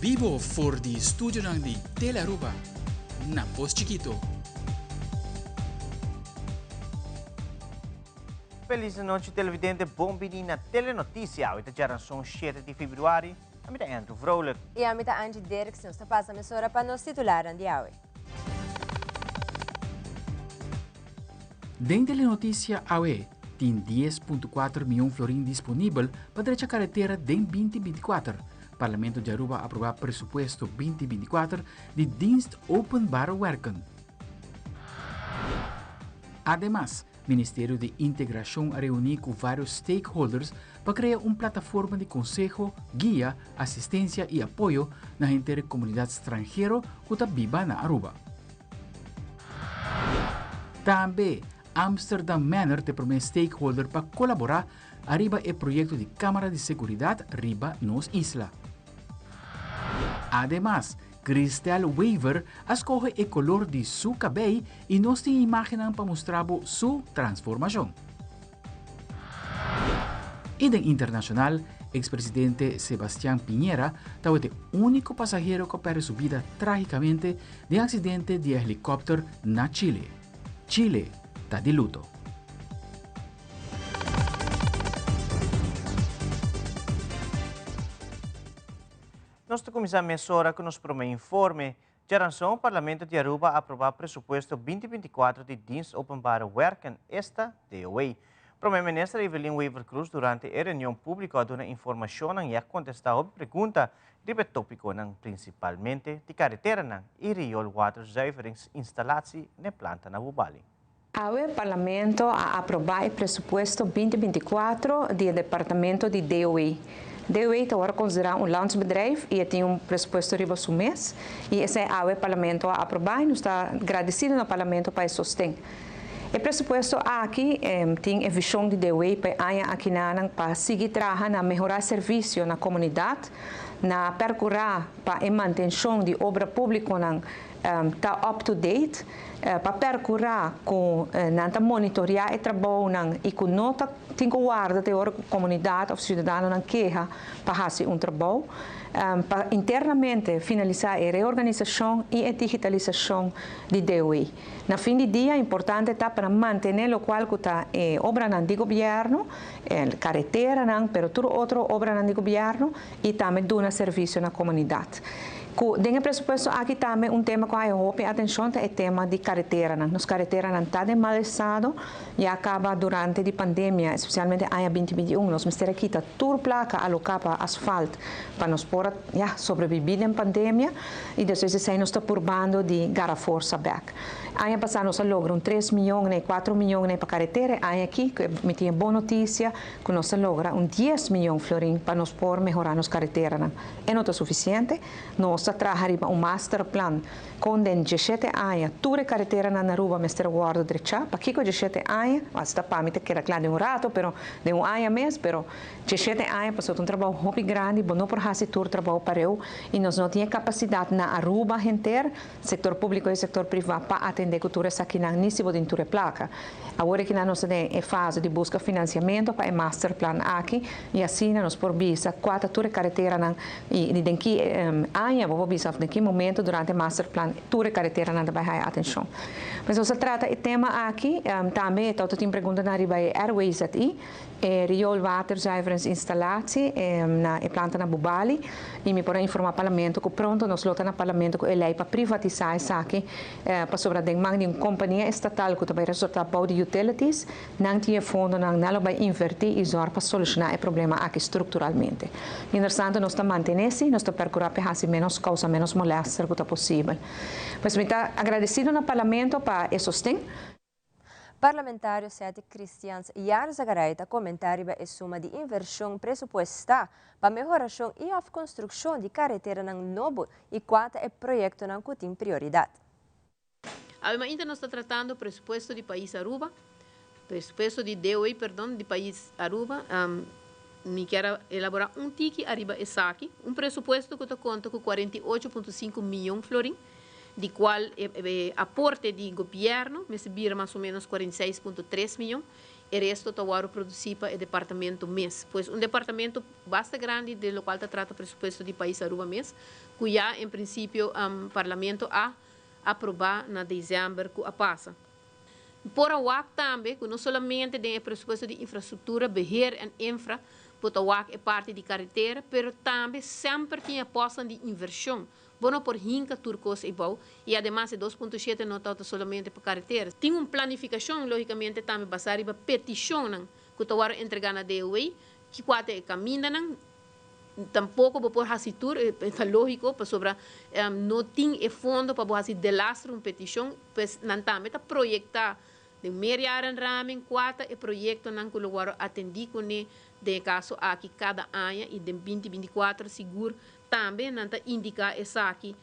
vivo voor die studio ng di Tele Aruba. Na Post Chiquito. Feliz noite, televidente. Bom dia na Telenotícia. Hoje já são 7 de fevereiro. A minha é Andrew Vrolijk. E a minha é Angie Derks. Nós passamos a emissora para nos titular de hoje. Den Telenotícia AUE tem 10,4 milhão florim disponível para a carretera den 2024. Parlamento de Aruba aprova presupuesto 2024 de Dienst Openbare Werken. Además, Ministério de Integração reuniu com vários stakeholders para criar uma plataforma de consejo, guia, assistência e apoio na intercomunidade estrangeira que está viva na Aruba. Também, Amsterdam Manor te promete stakeholder para colaborar arriba o projeto de Câmara de Seguridade riba nos isla. Además, Crystal Weaver escolhe o color de seu cabelo e nos tem imaginam para mostrar sua transformação. E no internacional, ex-presidente Sebastián Piñera foi o único passageiro que perdeu sua vida tragicamente de acidente de helicóptero na Chile. Chile está de luto. Nós começamos a emissora com nos primeiro informe. Já o Parlamento de Aruba aprovar presupuesto 2024 de Dienst Openbare Werken, esta DOE. Primeiro-Ministro Evelyn Weaver Cruz, durante a reunião pública, deu informação e contestou a pergunta de tópico principalmente de carretera e rioolwaterzuiveringsinstallatie na planta na Bubali. O Parlamento a aprovar o presupuesto 2024 do Departamento de DOE. DOE está considerado landsbedrijf e tem presupuesto riba su mês. E esse é o Parlamento a aprovar e nós estamos agradecidos ao Parlamento para sustentar. O presupuesto aqui tem a visão de DOE para seguir trabalhando na melhorar serviço na comunidade, na percorrer para a manutenção de obra pública está up to date, para percorrer com monitorar o trabalho e com nota tem que guardar a comunidade ou cidadão na queixa para fazer trabalho, para internamente finalizar a reorganização e a digitalização de DOE. Na fim de dia, é importante para manter o qual está obra de governo, carretera, mas toda outra obra de governo e também dar serviço na comunidade. Dentro do presupuesto, aqui também tema que eu tenho atenção é o tema de carretera. Nos carreteras estão em mau estado e acaba durante a pandemia, especialmente em 2021. Nós temos que quitar toda placa alocada para asfalto para nós poder sobreviver na pandemia e depois nós estamos purbando de gara força back. Ano passado nós logramos 3 milhões, 4 milhões para carretera. Aqui, me tinha boa notícia que nós logramos 10 milhões florim para nós poder melhorar nos carreteras. É não suficiente. Nós trabalhamos master plan com 17 anos, toda a carretera na Aruba, mas guardo direito, para que com 17 anos, basta para mim que era claro de rato, pero de ano mesmo, pero 17 anos passou trabalho muito grande, bom para fazer todo trabalho para eu, e nós não tínhamos capacidade na Aruba inteira, setor público e setor privado, para atender cultura aqui na nível de toda placa. Agora que nós estamos em fase de busca financiamento para o master plan aqui, e assim nós por vista quatro toda a carretera e de que ano vou visar em que momento durante o master plan toda a carretera não vai ter atenção. Mas nós trata o tema aqui também todo tem pergunta na riba Airways aqui rioolwaterzuiveringsinstallatie na planta na Bubali e me podem informar parlamento que pronto nós lotamos no parlamento que ele para privatizar isso aqui para sobre de uma companhia estatal que vai resultar para de utilities não tinha fundo não vai invertir e usar para solucionar o problema aqui estruturalmente. Interessante nós estamos mantendo nós estamos procurar para menos causa menos moléstia que possível. Mas me está agradecido no parlamento para o sustento. Parlamentário Sete Cristians Yar Zagaraita comentário a suma de inversão pressuposta para melhoração e a construção de carretera novo e quanto é projeto que tem prioridade. Ainda nós está tratando o pressuposto do país Aruba, pressuposto de DOE, perdão, do país Aruba. Me quero elaborar tiki arriba aqui, pressuposto que conta com 48,5 milhões florim, de qual aporte de governo, me subir mais ou menos 46,3 milhões, el resto tawaro participa el departamento mes. Pues un departamento bastante grande, de lo cual se trata presupuesto de país Aruba mes, cuya en principio parlamento a aprobar na dezembro que passa. Por a WAC também, que não somente tem presupuesto de infraestrutura, beheer en infra, porque a WAC é parte de carretera, mas também sempre tem aposta de inversão. Bueno, por hinca turcos e bom, e además de 2.7 não está somente para carretera. Tem uma planificação, logicamente, também baseada em petição, que está entregar na DOE, que quase caminha, tampouco por hasitur, é lógico, para sobre não tem fundo para fazer delastro uma petição, pois não também está projetar de meia área ramen, quatro e projeto não colaborar atendi com ele, de caso aqui cada ano e de 2024 seguro também não está indicar essa aqui,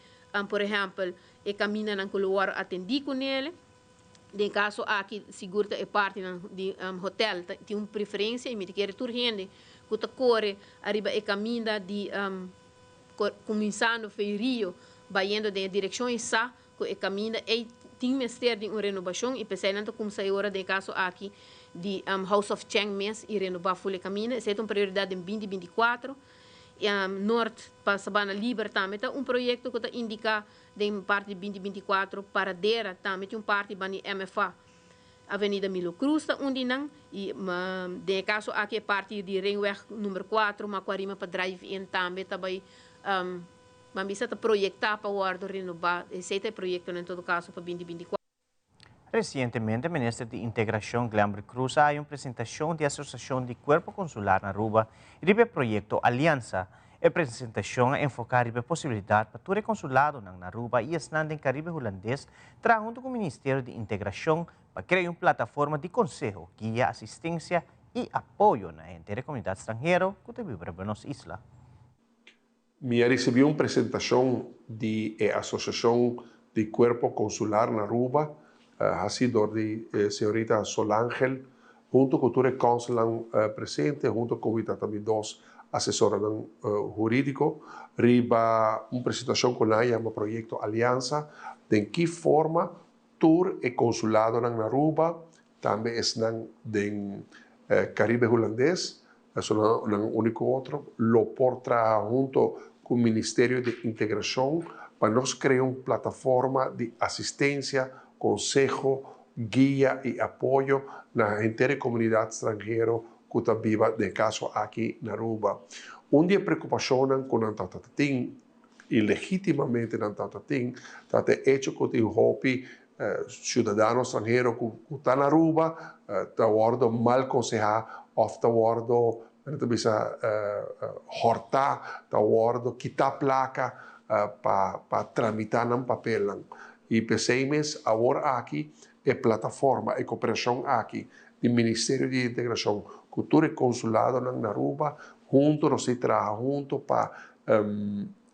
por exemplo, e caminha não colaborar atendi com ele. De caso aqui seguro é parte de hotel, tem uma preferência e me quer tur gente que corre arriba e caminha de começando ferio, indo de direção essa que caminha e tem mestre de uma renovação e especialmente como sai hora de caso aqui de House of Cheng mês e renovar full caminho, essa é uma prioridade em 2024. Norte para Sabana Liber também tem um projeto que indica de parte de 2024 para Dera também tem parte bani MFA Avenida Milo Cruz onde não e de caso aqui é parte de Ringweg número 4 Maquarima para drive-in também mas está projetar para o renovar esse é o projeto em todo caso para 2024. Recientemente, o ministro de Integração, Glamber Cruz, ha uma apresentação de Associação de Cuerpo Consular na Aruba e do projeto Aliança. A apresentação é enfocada na possibilidade para todo consulado na Aruba e no Caribe holandês, junto com o Ministério de Integração, para criar uma plataforma de conselho, guia, assistência e apoio na gente da comunidade estrangeira que vive para Buenos Islas. Me recebi uma apresentação da Associação de Cuerpo Consular na Aruba, ha sido de señorita Solangel, junto con el consulan presente, junto con también dos asesores jurídicos, riba una presentación con ella, un proyecto Alianza, de en qué forma tour e consulado en Aruba, también es en Caribe holandés, es un único otro, lo porta junto con el Ministerio de Integración, para nos crear una plataforma de asistencia, consejo, guía y apoyo na gente de comunidad extranjera que está viva de caso aquí en Aruba. Un día preocupación con Antatatín y legítimamente en Antatatín, está hecho con el hopi ciudadano extranjero que está en Aruba, está guardo mal aconsejado, o está guardo horta, está guardo quitar placa para tramitar un papel. E pensamos agora aqui é plataforma, é cooperação aqui do Ministério de Integração, Cultura e Consulado na Aruba, junto nós trabalhamos junto para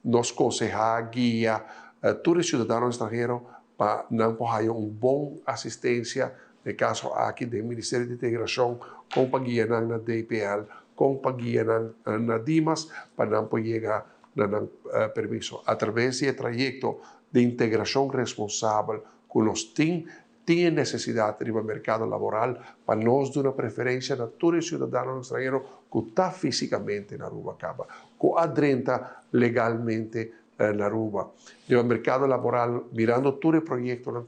nos aconselhar, guiar todos os cidadãos estrangeiros para não ter uma boa assistência, no caso aqui do Ministério de Integração, com a guia na DPL, com a guia na DIMAS, para não poder chegar no permisso. Através do trajeto de integração responsável que nós temos necessidade no mercado laboral para nós dar uma preferência a todos os cidadãos estrangeiros que estão fisicamente na Aruba, que adentram legalmente na Aruba. No mercado laboral, mirando todo o projeto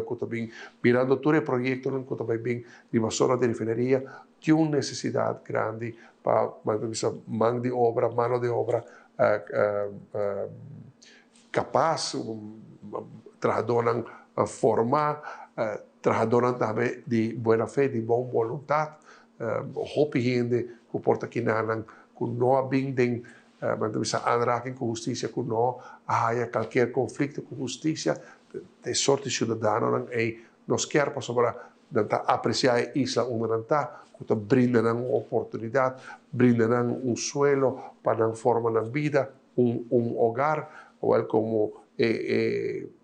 que também, mirando todo o projeto que também de uma zona de refineria, tem uma necessidade grande para mão de obra capaz, trabalhadores formar, trabalhadores também de boa fé, de boa vontade, hope gente que porta aqui que não bem aanraking com justiça, que não há qualquer conflito com justiça, de sorte de cidadãos e nós queremos sobre apreciar a isla onde está, que brinda uma oportunidade, brinda um suelo para uma forma de vida, hogar, o como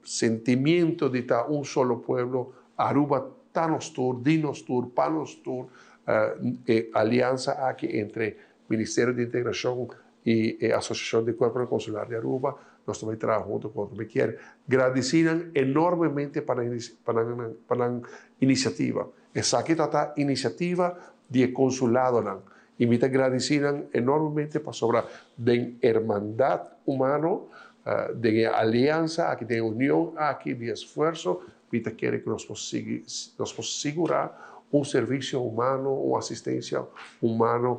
sentimento de estar un solo pueblo, Aruba está nos tour, dinos tour, panos tour, alianza aquí entre Ministerio de Integración y Asociación de Cuerpo Consular de Aruba, nós também trabalhamos junto com o quer. Agradeciam enormemente para a iniciativa. Essa aqui tá iniciativa de consulado nan. E me agradeciam enormemente para sobre den hermandad humano, de aliança, aqui de união, aqui de esforço, me quer que nos possa segurar serviço humano, uma assistência humana,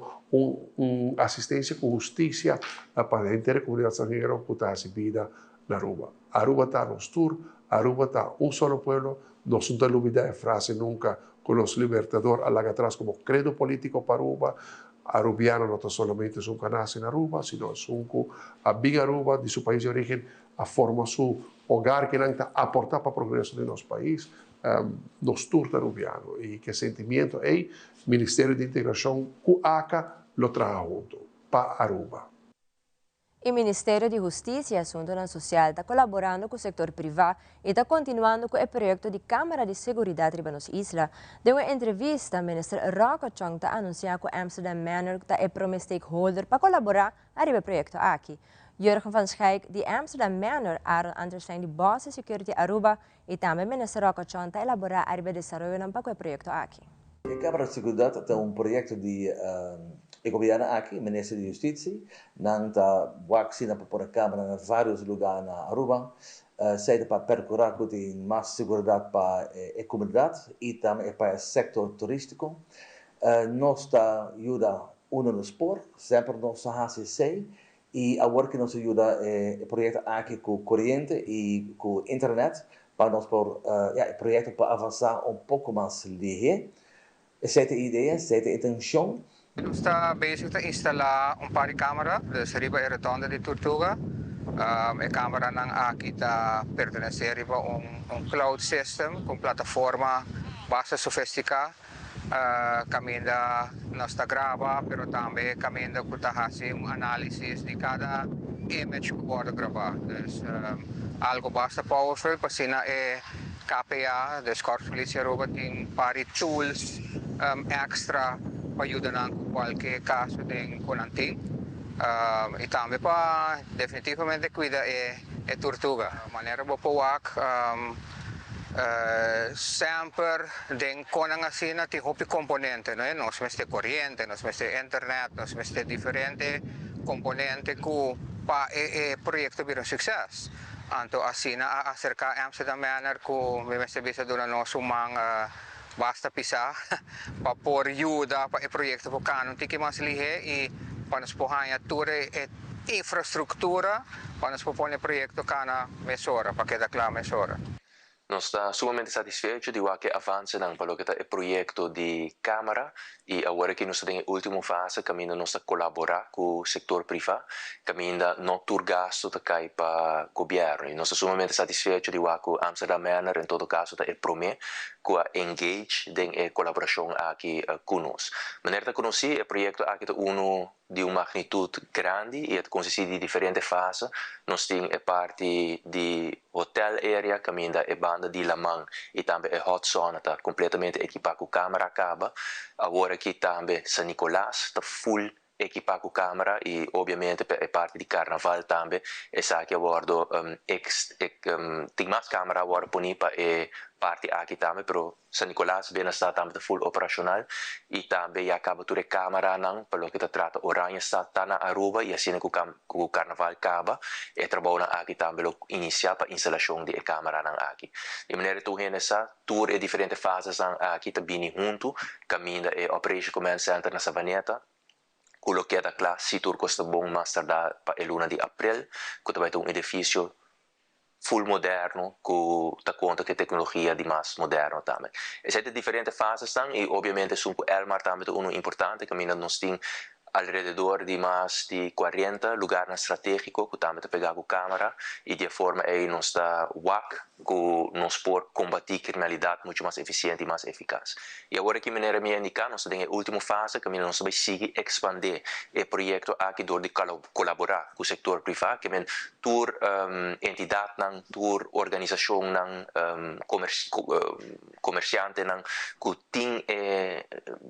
assistência com justiça para a inteira comunidade estrangeira que está recebida na Aruba. Aruba está no tour, Aruba está solo pueblo, não se olvida a frase nunca con los libertadores a la atrás como credo político para Aruba. Arubiano no solamente es un canal en Aruba, sino es a Big Aruba de su país de origen, a forma su hogar que aporta para el progreso de nuestro país, nos tours arubiano. Y que sentimiento, el Ministerio de Integración CUACA lo traga junto para Aruba. O Ministério de Justiça e Assuntos Social está colaborando com o setor privado e está continuando com o projeto de Câmara de Seguridade de Banos Isla. De uma entrevista, o ministro Rocco Chong está anunciando que Amsterdam Manor está para stakeholder para colaborar com o projeto aqui. Jurgen van Schaik, de Amsterdam Manor, Aaron Anderstein, de Boston Security Aruba, e também o ministro Rocco Chong está elaborar o desenvolvimento para o projeto aqui. A Câmara de Seguridade é projeto de o governo aqui, o Ministério da Justiça, não está vaccina para a Câmara em vários lugares na Aruba, seja para percorrer que tem mais segurança para a comunidade e também para o setor turístico. Nós está ajuda no esporte, sempre nós HCC, e agora que nos ajuda o projeto aqui com corrente e com internet, para nós o projeto para avançar pouco mais ligeiro. Essa é a ideia, essa é a intenção. Está bezig te instalar par de câmara, dus riba e rotonda de Tortuga. A câmara ng aqui está pertencer riba cloud system com plataforma bastante sofisticada. Kami ainda nós está grava, pero também kami ainda está fazendo análise de cada image que pode gravar. Dus algo bastante powerful, porque na KPA, dus Korps Polisie Aruba, tem par de tools extra para ajudar em qualquer caso de conanting. E também para definitivamente cuidar a tortuga. De maneira boa sempre den konang asina ti hopi componente, no? Nós temos corrente, nós temos internet, nós temos diferentes componentes que para o projeto vir um sucesso. Então asina acerca Amsterdam Manor que me bisa doon nós basta pisar para pôr ajuda para o projeto para canon tiki mas lihe e para nos pohanha toda a infraestrutura para nos propor o projeto cana mesora para que da mesora. Nós estamos sumamente satisfeitos de que avança no projeto de Câmara e agora que nós estamos na última fase, caminho nós colaborar com o setor privado, caminho não ter gasto para o governo. E nós estamos sumamente satisfeitos de que Amsterdam Manor, em todo caso, é promete que engage em colaboração aqui conosco. De maneira que conheci o projeto aqui de uma magnitude grande e consiste de diferentes fases. Nós temos a parte de hotel area, caminho da banda de Lamang e também a hot sauna está completamente equipada com câmara acaba. Agora aqui também San Nicolás está full equipado com câmara e obviamente a parte de carnaval também essa aqui agora tem mais câmara agora por para a parte aqui também, pero San Nicolás bem está também full operacional e também acaba toda a câmara não, pelo que trata Oranha está na Aruba e assim que o carnaval acaba e trabalha aqui também iniciar para a instalação de câmara não aqui. De maneira que essa tour e diferentes fases aqui também junto, caminho é Operation Command Center na Savaneta. Quello che è da classe, il turco sta buon master da il luna di aprile, che è un edificio full moderno, che dà conto che tecnologia di mass moderno também. E siete differenti fasi e ovviamente su Elmar também uno importante, che non stiamo alrededor di más de 40 lugares estratégicos que também pegar com câmara e de forma aí nós está WAC que nos pode combater criminalidade muito mais eficiente e mais eficaz. E agora que maneira me indicar nós temos a última fase que nós vai seguir expandir o projeto aqui door de colaborar com o setor privado que tour entidade não tour organização não comerciante não que tem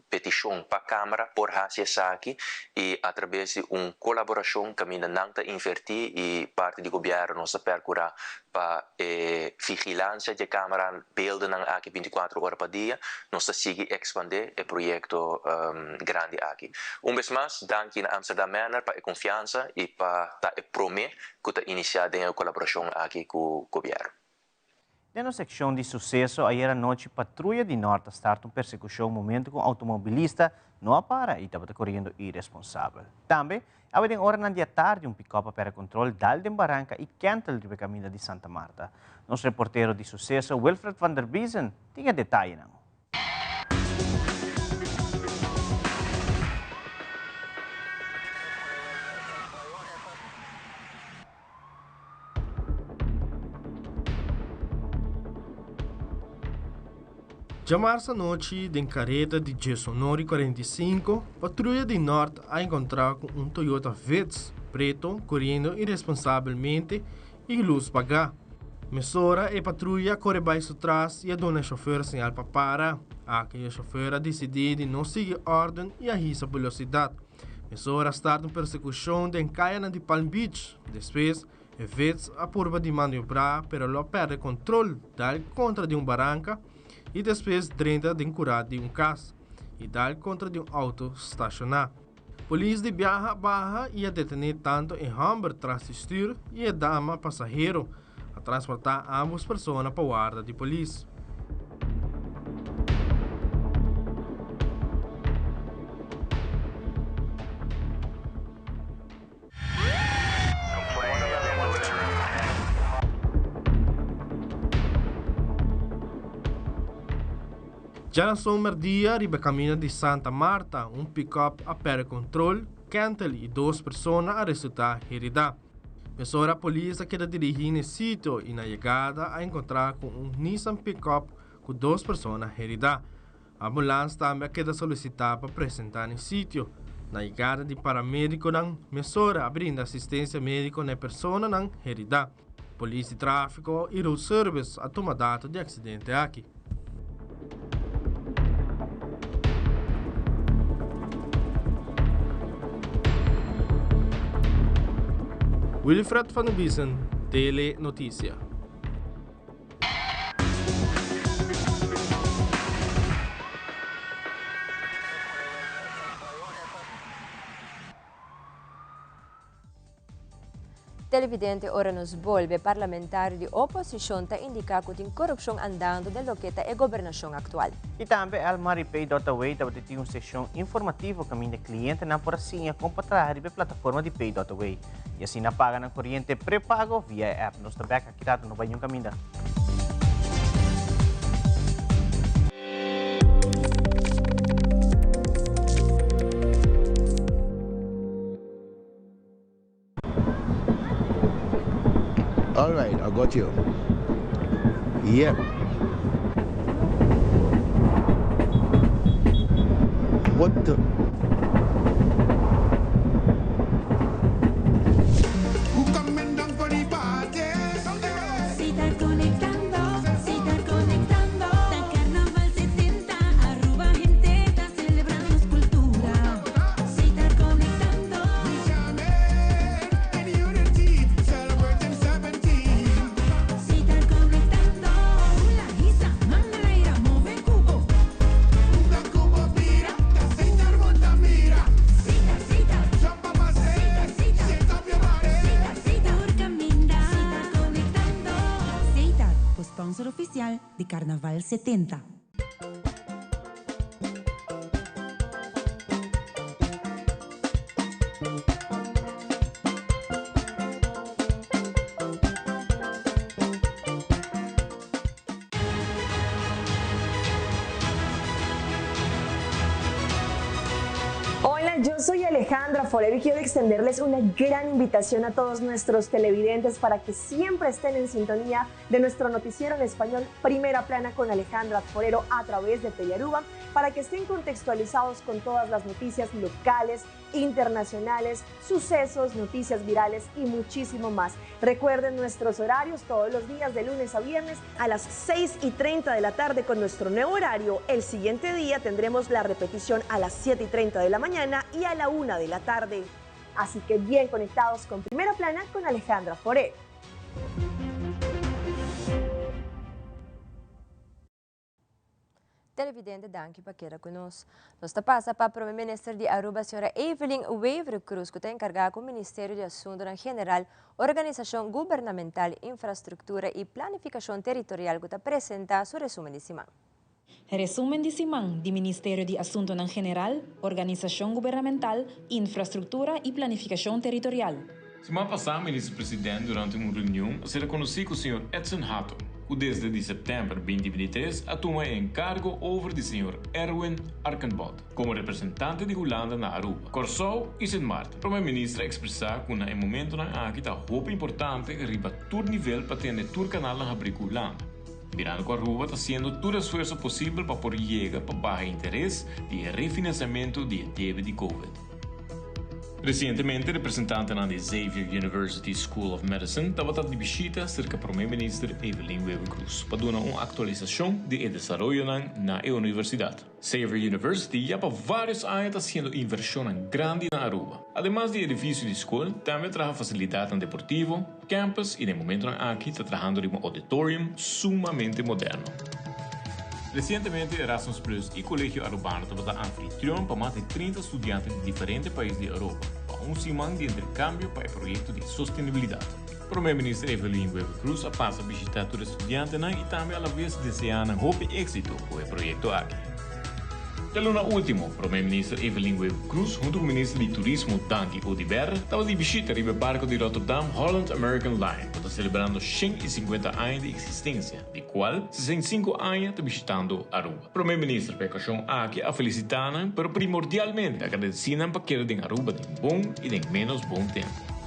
petição para câmara por fazer aqui e através de uma colaboração que ainda não está invertida e parte do governo está percorrendo para vigilância de câmera beelden aqui 24 horas por dia, nós seguimos expandir o projeto grande aqui. Vez mais, danke na Amsterdam Manor para a confiança e para a promessa que está iniciada em colaboração aqui com o governo. Na secção de sucesso, ayer à noite, patrulha de norte starta uma persecução momento com automobilista não para e estava correndo irresponsável. Também, a hora na dia tarde, pick-up para controle Dalden Barranca e Kentel de caminho de Santa Marta. Nosso reporteiro de sucesso, Wilfred van der Biesen, tinha detalhe. Já março à noite, em carreta de Gesonori 45, patrulha de norte a encontrar com um Toyota Vitz preto correndo irresponsavelmente e luz apagada. Mesora e patrulha corre baixo atrás e a dona chofer sinal para parar. A chofer decidiu de não seguir ordem e arrisca a velocidade. Mesora está em persecução de Encaiana de Palm Beach. Depois, o Vitz apurva de maniobrar, pero lo perde controle dal contra de barranca e depois dentro de curado de casa e dá contra de auto estacionado. Polícia de Biaja Barra ia detener tanto em Humber tras stuur e a dama passageiro a transportar ambas pessoas para a guarda de polícia. Já na sombra-dia, riba caminho de Santa Marta, pick-up a perde controle, Kentel e 2 pessoas a resultar heridas. Mesora a polícia queda dirigir no sítio e na chegada a encontrar com Nissan pick-up com 2 pessoas heridas. A ambulância também queda solicitar para apresentar no sítio. Na chegada de paramédico, Mesora abrindo assistência médica na pessoa herida. Polícia de tráfico e road service a tomar data de acidente aqui. Wilfred van der Biesen, Tele Notícia. Televidente ora nos volve parlamentar de oposição está indicando que tem corrupção andando da loqueta e governação atual. E também a MariPay.way também tem uma seção informativa caminho de cliente na por assim comprar a plataforma de Pay.way. E assim na paga na corrente pré-pago via app. Nós também aqui no banho caminho. All right, I got you. Yep. What the? Oficial de Carnaval 70. Hola, yo soy Alejandra Forero y quiero extenderles una gran invitación a todos nuestros televidentes para que siempre estén en sintonía de nuestro noticiero en español Primera Plana con Alejandra Forero a través de Telearuba para que estén contextualizados con todas las noticias locales, internacionales, sucesos, noticias virales y muchísimo más. Recuerden nuestros horarios todos los días de lunes a viernes a las 6:30 de la tarde con nuestro nuevo horario. El siguiente día tendremos la repetición a las 7:30 de la mañana y a la 1 de la tarde. Así que bien conectados con Primera Plana con Alejandra Foré. Televidente, danke pa kera conosco. Nós está passa para a Primeira-Ministra de Aruba, a senhora Evelyn Weaver Cruz, que está encarregada com o Ministério de Assuntos General, Organização Governamental, Infraestrutura e Planificação Territorial, que está apresenta seu resumo de semana. Resumen de semana do Ministério de Assuntos General, Organização Governamental, Infraestrutura e Planificação Territorial. Semana passada, o ministro-presidente, durante uma reunião, se reconheceu com o senhor Edson Hatton, que desde setembro de 2023 assuma o encargo over do senhor Erwin Arkenbod como representante de Holanda na Aruba. Corsou e Sint Maarten. O primeiro-ministro expressou que no momento aqui está roupa importante arriba a todo nível para ter o canal na Abrigo Holanda. Mirando com a Aruba está sendo todo esforço possível para poder chegar para baixo interesse de refinanciamento de dívida de Covid. Recentemente, representante da Xavier University School of Medicine estava de visita cerca do primeiro-ministro Evelyn Weaver Cruz para dar uma atualização de desenvolvimento na universidade. Xavier University já por vários anos está sendo inversão grande na Aruba. Además de edifício de escola, também traz facilidade deportivo, campus e, no momento aqui, está trabalhando em um auditorium sumamente moderno. Recentemente, Erasmus Plus e Colégio Arubano estavam anfitrião para mais de 30 estudantes de diferentes países de Europa, para semana de intercâmbio para o projeto de sustentabilidade. O primeiro-ministro Evelyn Weaver Cruz passa a visitar os estudantes e também a vez desejando êxito para o projeto aqui. E no último, o primeiro-ministro Evelyn Weaver Cruz, junto com o ministro de Turismo Danky Odiber, estava de visita no barco de Rotterdam Holland American Line, que está celebrando 150 anos de existência, de qual 65 anos está visitando Aruba. O primeiro-ministro Pekashon aqui a felicitando, mas primordialmente agradecendo para que ele tenha Aruba de bom e de menos bom tempo.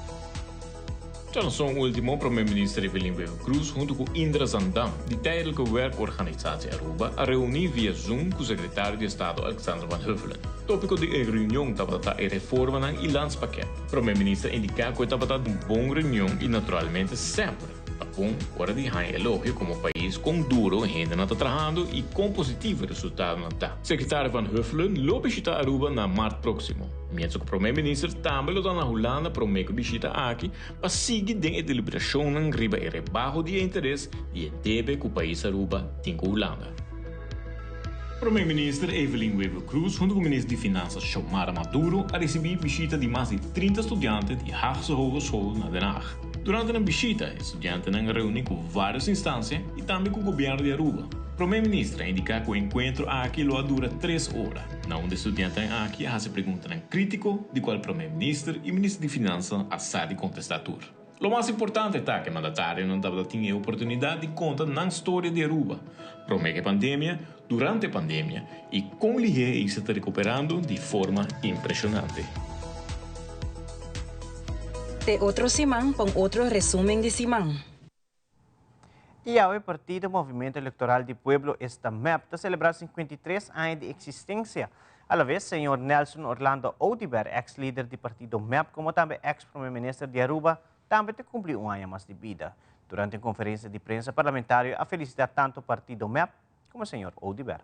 Já no som último, o primeiro-ministro Evelyn Weaver Cruz, junto com Indra Zandam, de tijdelijke werkorganisatie Aruba, a reunir via Zoom com o secretário de Estado Alexander Van Huffelen. O tópico de reunião estava a reforma e landspakket. O primeiro-ministro indicou que estava uma boa reunião e, naturalmente, sempre a bom hora de ganhar elogio como país com duro ainda não está trabalhando e com positivo resultado não está. O secretário Van Huffelen lo visita Aruba na março próximo. Mientras que o primeiro-ministro também lo dá na Holanda para uma visita aqui para seguir a deliberação em riba e rebaixo de interesse e deve que o país Aruba tem com a Holanda. O primeiro-ministro Evelyn Weaver Cruz, junto com o ministro de Finanças Xiomara Maduro, a receber visita de mais de 30 estudantes de Haagse Hogeschool na Den Haag. Durante a visita, estudantes reúnem com várias instâncias e também com o governo de Aruba. O primeiro-ministro indica que o encontro aqui dura 3 horas. Na onde estudantes aqui se perguntam crítico de qual primeiro-ministro e ministro de Finanças a sabe contestar tudo. O mais importante é que o mandatário não estava tendo a oportunidade de contar na história de Aruba, promete a pandemia, durante a pandemia e como ele se está recuperando de forma impressionante. De outro semana, com outro resumen de semana. E o Partido Movimento Eleitoral do Pueblo, esta MEP, está celebrando 53 anos de existência. A la vez, senhor Nelson Orlando Odiber, ex-líder do Partido MEP, como também ex-primeiro-ministro de Aruba, também cumpriu um ano mais de vida. Durante a conferência de prensa parlamentar, a felicitar tanto o Partido MEP como o senhor Odiber.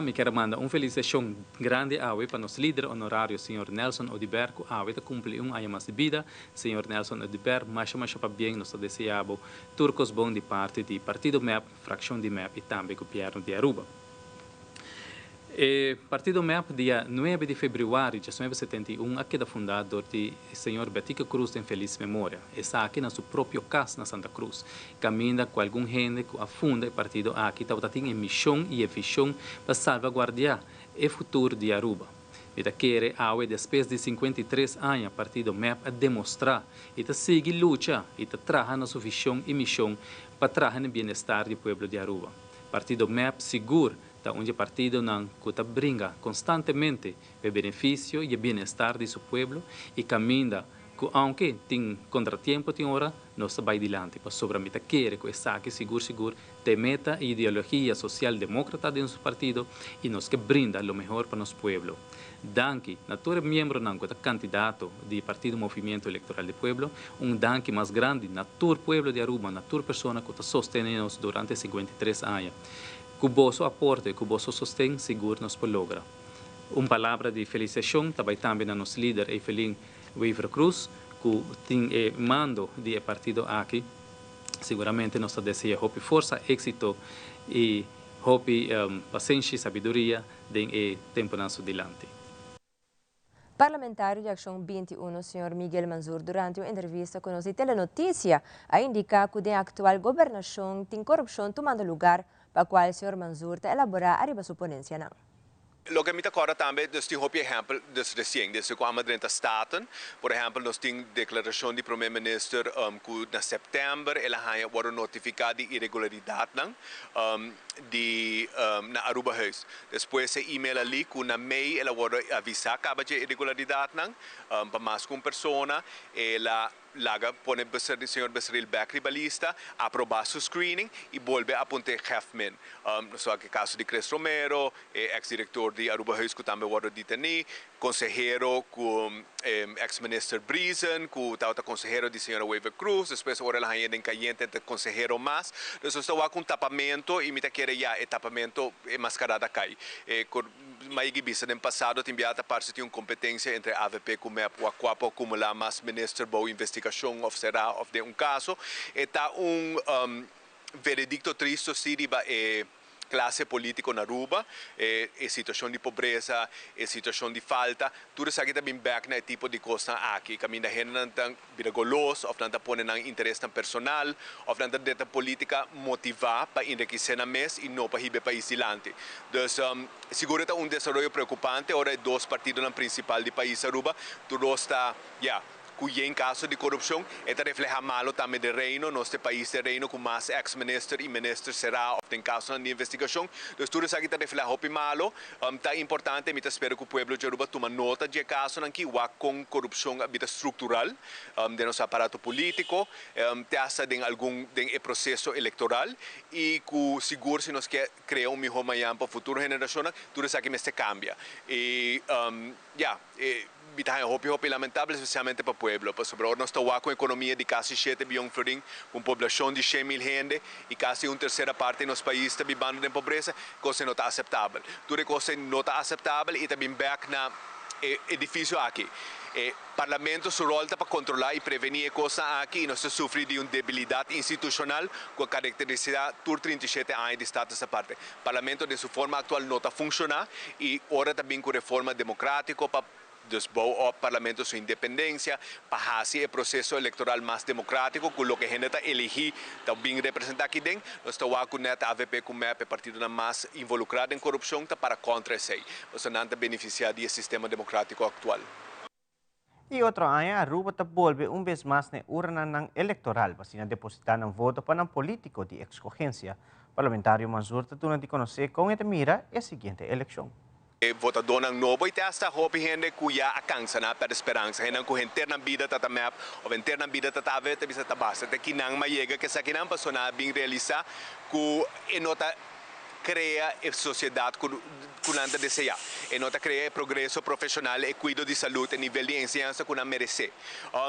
Me quero mandar felicitação grande para nosso líder honorário, senhor Nelson Odiber, que cumpriu um ano mais de vida. Senhor Nelson Odiber, mais para bem, nós desejamos turcos bom de parte do Partido MEP, fração de MEP e também do governo de Aruba. O Partido MEP, dia 9 de fevereiro de 1971, aqui da fundador de senhor Betica Cruz em feliz memória. Está aqui na sua própria casa na Santa Cruz. Caminha com algum gente que afunda o partido aqui, está tendo missão e visão para salvaguardar o futuro de Aruba. Ele quer, depois de 53 anos, o Partido MEP a demonstrar e seguir luta e trabalhar na sua visão e missão para trabalhar no bem-estar do povo de Aruba. O Partido MEP seguro onde o partido não brinca constantemente o benefício e o bem-estar de seu povo e caminha Aunque tem contratiempo tem hora, nós vai adiante para sobramita querer que essa que seguro de meta e ideologia social demócrata de nosso partido e nos que brinda o melhor para nosso pueblo. Danke, natura membro não que candidato do Partido Movimento Eleitoral do Pueblo, danke mais grande natur pueblo de Aruba, natur persona que sostenemos durante 53 anos. Com o vosso aporte, com o vosso sostém, seguro nos por logra. Palavra de felicitação também a nosso líder, Evelyn Weaver Cruz, que tem mando do partido aqui. Seguramente nós desejamos força, êxito e paciência e sabedoria em tempo nosso dilante. Parlamentário de Ação 21, Sr. Miguel Manzur, durante uma entrevista com nós de Telenotícia, a indicar que a atual governação tem corrupção tomando lugar, para a qual o Sr. Manzur está elaborar a sua ponência. Lo que me agora também, nós temos um exemplo desse como a staten. Por exemplo, nós temos declaração do primeiro-ministro que na setembro ela vai notificar de irregularidade na Aruba House. Depois se e-mail ali que na May ela vai avisar que de irregularidade para mais com persona ela laga pone o senhor Besril Bakri balista, aprovar seu screening e volve a apontar Hefman. Só que caso de Cres Romero, ex-diretor de Aruba House que também foi detenido, consejero com ex-ministro Brizen, que estava consejero de senhora Weaver Cruz, depois agora ela ainda encaiente de consejero mais. Então estava com tapamento e me queria já tapamento mascarada cai. Mas gibisa no passado tinha a parte de uma competência entre AVP com MEP o Aquapo como lá mais ministro boa investigação ou será of de caso está veredicto triste se riba classe política na Aruba, situação de pobreza, situação de falta, tudo isso aqui também back na tipo de coisa aqui, que a minha gente não tem viragolos, ou não põe na interesse personal, ou não tem política motivar para enriquecer na mês e não para ir para o país adiante. Então, seguro é desenvolvimento preocupante, agora é dois partidos principais do país Aruba, tudo está, cuya em caso de corrupção, é refleja malo também de reino, nosso país de reino, com mais ex-ministro e ministro será em caso de investigação. Então, tudo isso aqui refleja hopi malo, é importante, eu espero que o povo de Aruba tome nota de caso que há com corrupção estrutural de nosso aparato político, testa de algum processo eleitoral e que seguro se nós quer criar melhor manhã para a futura geração, tudo isso aqui se cambia. E, é lamentável, especialmente para o povo. Sobre nós estamos com economia de quase 7 bilhões de florins, com população de 100 mil gente e quase uma terceira parte do nosso país está vivendo de pobreza, coisa não está aceitável. Tudo coisa não está aceitável e também back na edifício aqui. O Parlamento seu rol para controlar e prevenir coisas aqui e nós sofremos de uma debilidade institucional com a característica por 37 anos de Estado essa parte. O Parlamento de sua forma atual não está funcionando e agora também com reforma democrática para desbou o Parlamento sua independência, para fazer o processo eleitoral mais democrático, com o que a gente está elegir, está bem representado aqui dentro. Nós estamos com a AVP, com o partido mais involucrado em corrupção, para contra isso. Nós não estamos beneficiando do sistema democrático atual. E outro ano, a Aruba volve vez mais na urna eleitoral para depositar um voto para um político de escorrência. O parlamentário Manzur está de conhecer com a mira a seguinte eleição. Votador ng novo ite hasta hopi gente kuya akansa na per esperança henang ku interna vida tata map o interna vida tata ave te bisa tabasa te kinang mayega que sa kinang persona bing realiza ku enota crea a sociedade que deseja. E nota crea progresso profissional e cuido de saúde a nível de ensinança que não merece.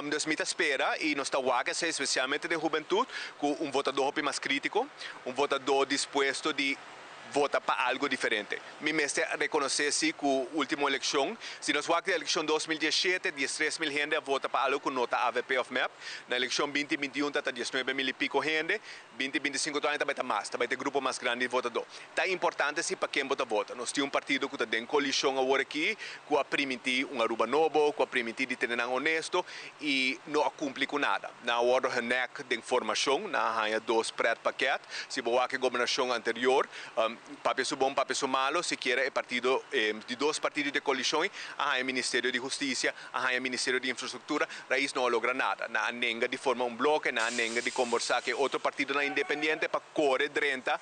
Nós me espera e nós estamos especialmente de juventude, com votador mais crítico, votador disposto de vota para algo diferente. Me mestre reconhecer que a última eleição, se nós vamos a eleição 2017, 13 mil gente vota para algo com nota AVP of MAP, na eleição 2021 está 19 mil e pico gente, 2025 também está mais, também tem grupo mais grande de votador. Está importante se para quem vota. Nós temos partido que tem coalição agora aqui, que a permitir uma Aruba novo, que a permitir de ter honesto e não cumpre com nada. Na hora de informação, na há dois pré-paquetes, se boa que a governação anterior, papesu bom, papesu malo, se quer é partido de dois partidos de coalição, há o Ministério de Justiça, há o Ministério de Infraestrutura, raiz não logra nada. Na nenga de formar bloco, na nenga de conversar que outro partido na independente para correr drenta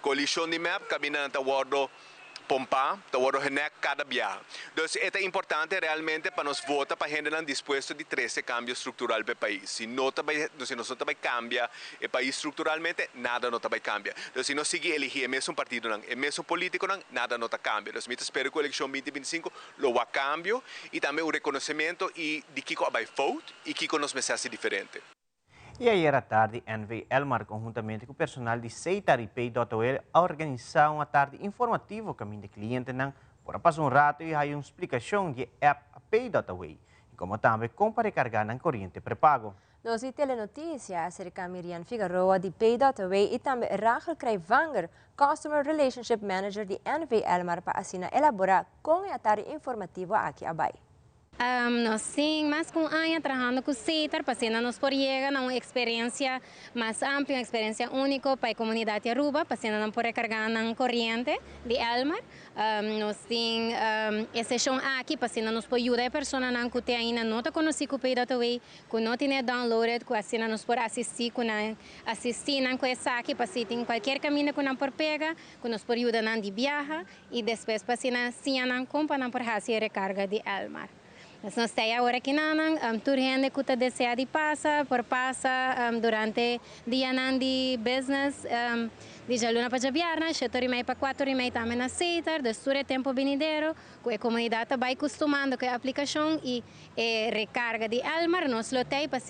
coalição de map, caminhando a bordo pompa, tawaro henek cada biya. Dus é importante realmente para nós votar para gente não disposto de 13 cambios estrutural para o país. Se não também cambia o país estruturalmente, nada não também cambia. Então, se nós seguir elegir o mesmo partido, o mesmo político, nada não cambia. Então, eu espero que a eleição 2025 lo haga cambio e também o reconhecimento de que vai votar e que nós pensamos diferente. E ayer à tarde, NV Elmar, conjuntamente com o personal de Seitar e Pay.ol, organizaram uma tarde informativa caminho de cliente por passar rato e aí uma explicação de app Pay.ol, e como também como recargar na corrente pré-pago. Nós e telenotícia acerca de Miriam Figueroa de Pay.ol e também Rachel Krijvanger, Customer Relationship Manager de NV Elmar, para assim elaborar com a tarde informativa aqui abai. Nós sim, mas com a Anya trabalhando com o Seitar, para nos por chegar a uma experiência mais ampla, uma experiência única para a comunidade de Aruba, para não por recargar na corrente de Elmar. Nós sim, essa sessão aqui, para nos por ajudar a pessoa que ainda não está conhecendo o Pay.ol, que não tem downloaded, que assim nos por assistir com essa aqui, para tem qualquer caminho que não por pega, que nos por ajudar de viajar e depois para se não compra por fazer a recarga de Elmar. Nós estamos agora aqui na turma que deseja de passar durante o dia de business, de luna para viernes, 7h30 para 4h30 também na Seitar, de tempo venideiro, que a comunidade vai acostumando com a aplicação e recarga de Elmar, nós lotei para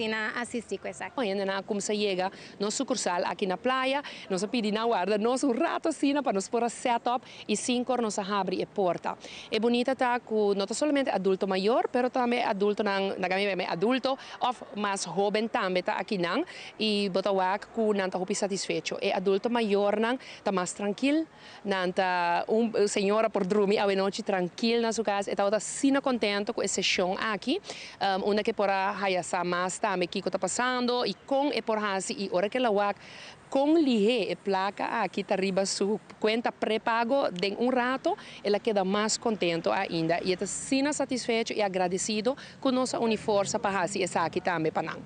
assistir com essa. Ainda como se chega nosso sucursal aqui na praia, nós pedimos na guarda, nós rato assim para nos pôr a setup e 5 horas nós abre a porta. É bonita tá com não somente adulto maior, pero também adulto adulto ou mais jovem também tá aqui não e botawak com não tá satisfeito. É adulto maior não tá mais tranquilo, não tá senhora por dormir a noite tranquilo na sua casa, então tá sino contento com essa sessão aqui, onde que por a mais também que está passando e com e por hasi e hora que la com lihe e placa aqui tá arriba sua conta pré-pago de rato, ela queda mais contento ainda e está sino satisfeito e agradecido com nossa uniforça para fazer essa aqui também para nós.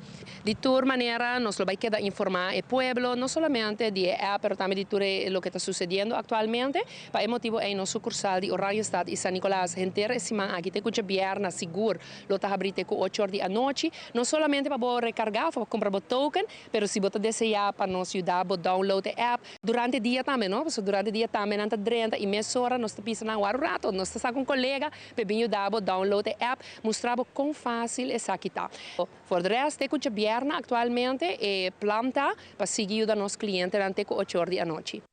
De toda maneira, nós vai quedar informar o pueblo, não somente de app, mas também de tudo o que está sucedendo atualmente. Para o motivo é nosso sucursal de Orange Estado e San Nicolás, inteira semana aqui tem que vierna seguro, lo está abrindo com 8 horas da noite, não somente para recargar, para comprar token, mas se você desejar para nos ajudar a download a app durante o dia também, não? Porque durante o dia também não está drenta e meia hora nós estamos pensando um rato, nós estamos com um colega para ajudar a download a app, mostrar quão fácil é essa aqui tá. Por resto, tem que vierna atualmente e planta para seguir os nossos clientes durante 8 horas da noite.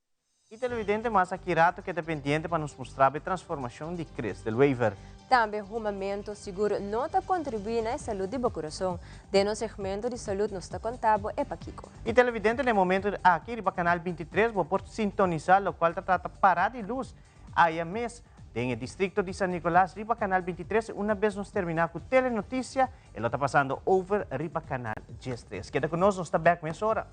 E televidente mais aqui rato que é dependente para nos mostrar a transformação de Cris del waiver. Também o momento seguro não está contribuindo na saúde do coração. De nosso segmento de saúde nos está contando é Paquico. E televidente no momento aqui no canal 23 vou por sintonizar o qual trata parar de luz aí mês. En el distrito de San Nicolás, Riba Canal 23, una vez nos terminar con telenoticia, lo está pasando over Riba Canal 3. Queda con nosotros, está back media hora.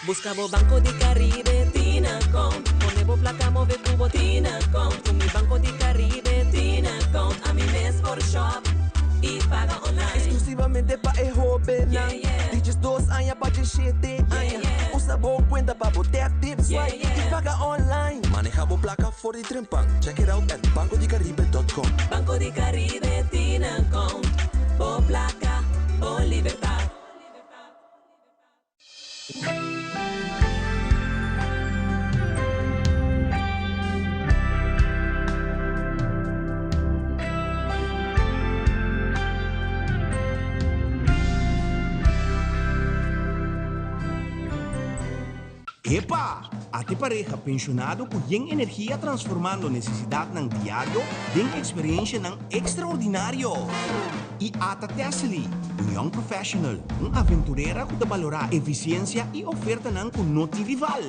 Buscamos Banco de Caribe, Tinacom. Ponemos placa, move cubo, Tinacom. Con mi Banco de Caribe, Tinacom. A mi mes por shop y paga online. Exclusivamente para el joven. Dices 2 años para el 7 años. Usa boa cuenta para botar tips y paga online. Manejamos placa for the Trempan. Check it out at bancodecaribe.com. Banco de Caribe, Tinacom. Por placa, por libertad. Epa! Ate pareja pensionado com energia transformando necessidade ng diário em experiência ng extraordinário. E ata Tesli, young professional, aventureira que valora eficiência e oferta ng noti rival.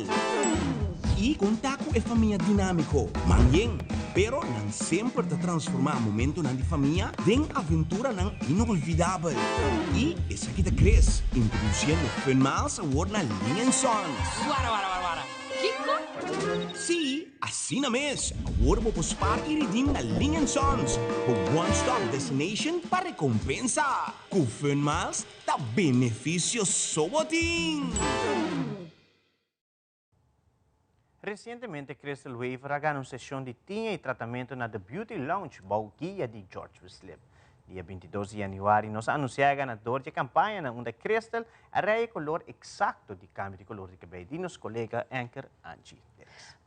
E contato e família dinâmico, manheng, pero não sempre te transformar momento ng família em aventura ng inolvidável. E essa aqui te Chris, introduzindo Fun Miles Award na Ling & Sons. Wara. Kiko? Sí, así Sina mes, agora mo pospar e redeem na Ling & Sons, o one-stop destination para recompensa. Com Fun Miles, tá benefício soboting. Recentemente, Crystal Wave realizou uma sessão de tinha e tratamento na The Beauty Lounge, Bauguia de George Wesley. Dia 22 de januário, nós anunciamos a ganador de campanha onde Crystal arreia o color exato de câmbio de color de cabelo de nosso colega Anchor Angie.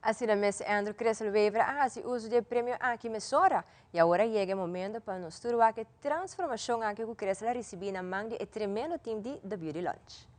Assim mesmo, Andrew Crystal Wave faz uso do prêmio aqui Mesora. E agora chega o momento para nós estudar a transformação que o Crystal recebeu na mão de tremendo time de The Beauty Lounge.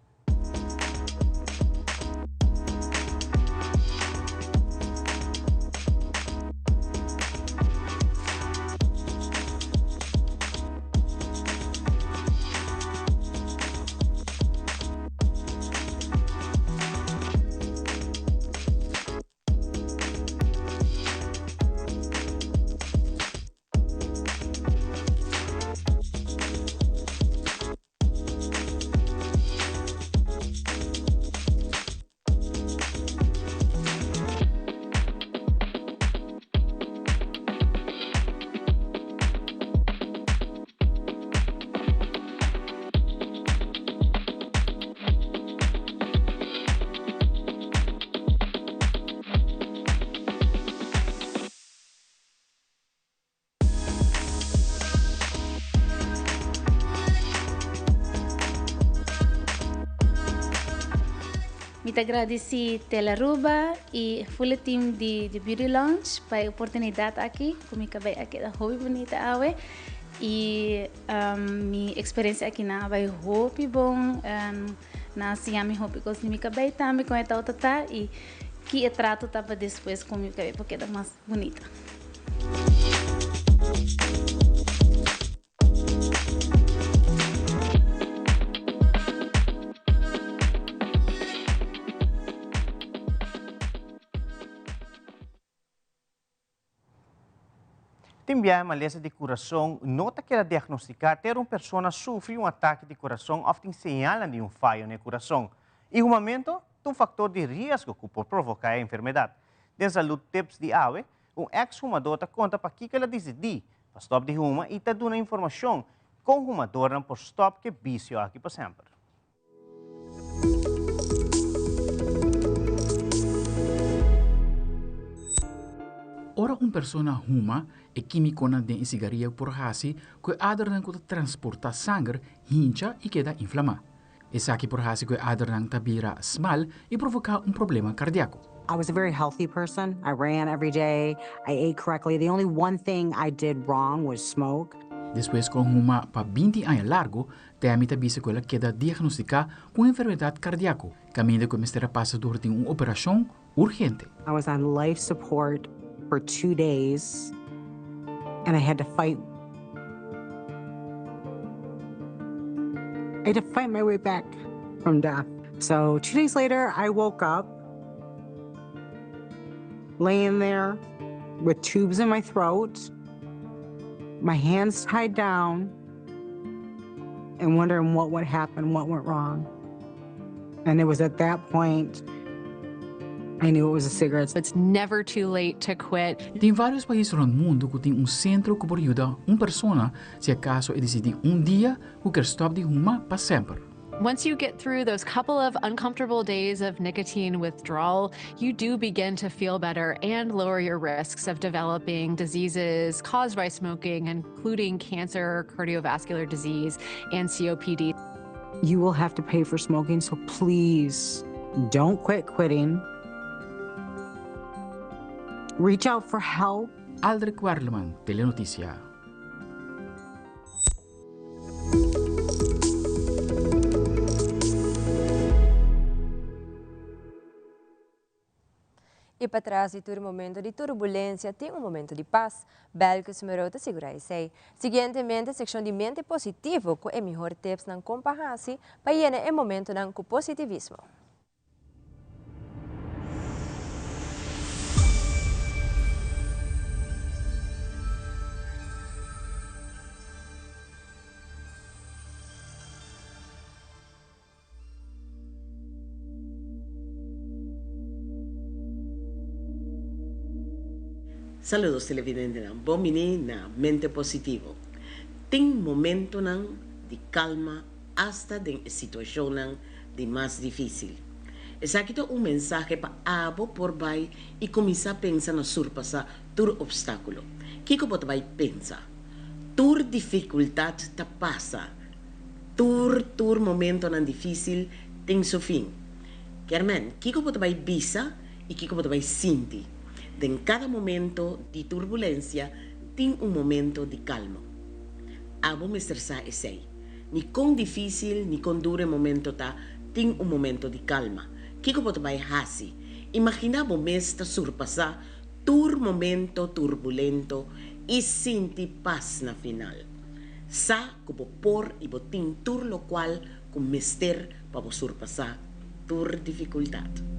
Muito agradeci a Aruba e o time de Beauty Lounge pela oportunidade aqui, como acabei aqui da hobby bonita awe e minha experiência aqui na vai hobby bom na minha hobby cos me acabei também com esta outra e que trato tava depois como acabei porque é mais bonita. Também a maleza de coração nota que ela diagnosticar ter uma pessoa sofre um ataque de coração ou tem sinal de um falho no coração. E o momento um fator de risco que pode provocar a enfermidade. De saúde tips de AWE, um ex-fumador conta para que ela decidir para stop de fuma e está dando informação com o fumador não por stop que vício aqui para sempre. Ora persona huma e químico na de cigarrilha por hasi que adernang ko transporta sangue hincha e queda inflama. Essa aqui por hasi que adernang tabira smal e provoca problema cardíaco. I was a very healthy person. I ran every day. I ate correctly. The only one thing I did wrong was smoke. Depois com huma pa 20 anos largo, temi tabisa ko la queda diagnostica com enfermidade cardíaco. Caminho que mistera passa durante uma operação urgente. I was on life support for 2 days, and I had to fight my way back from death. So 2 days later, I woke up, laying there with tubes in my throat, my hands tied down, and wondering what would happen, what went wrong. And it was at that point I knew it was a cigarette. It's never too late to quit. Tem vários países no mundo que tem centro que pode ajudar pessoa se acaso decidir dia que quer stop de fumar para sempre. Once you get through those couple of uncomfortable days of nicotine withdrawal, you do begin to feel better and lower your risks of developing diseases caused by smoking, including cancer, cardiovascular disease, and COPD. You will have to pay for smoking, so please don't quit quitting. Reach out for help. Aldrich Warleman, Telenoticia. E para trás de todo momento de turbulência, tem momento de paz. Belga Sumerota segurar-se. Seguintemente, a secção de mente positivo, que é melhor tips ng compahasi, para ir no momento ng positivismo. Saludos televidentes, bomini na mente positivo. Tem momento nang de calma hasta de situação nang de mais difícil. Essa aqui é mensagem para abo por vai e começar a pensar na surpassar tur obstáculo. Que você vai pensar? Tur dificuldade ta passa. Tur momento nang difícil tem seu fim. Carmen, que você vai bisa e que você vai sentir? En cada momento de turbulência tem momento de calma. Abo me estressar esse. Ni com difícil, ni com duro momento tem momento de calma. Que você vai fazer? Imagina o mês surpassar tur momento turbulento e sentir paz na final. Sa como por e botin tur lo qual com mester para surpassar tur dificuldade.